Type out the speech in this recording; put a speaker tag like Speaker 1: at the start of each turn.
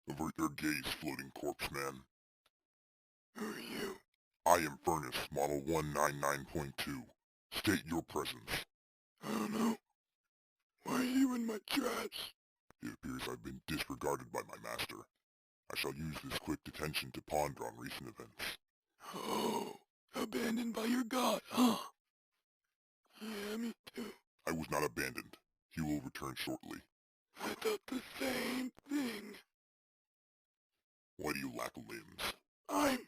Speaker 1: Avert your gaze, floating corpse man.
Speaker 2: Who are you?
Speaker 1: I am Furnace, Model 199.2. State your presence.
Speaker 2: I don't know. Why are you in my trash?
Speaker 1: It appears I've been disregarded by my master. I shall use this quick detention to ponder on recent events.
Speaker 2: Oh, abandoned by your god, huh? Yeah, me too.
Speaker 1: I was not abandoned. He will return shortly.
Speaker 2: I thought the same thing.
Speaker 1: Why do you lack limbs?
Speaker 2: I'm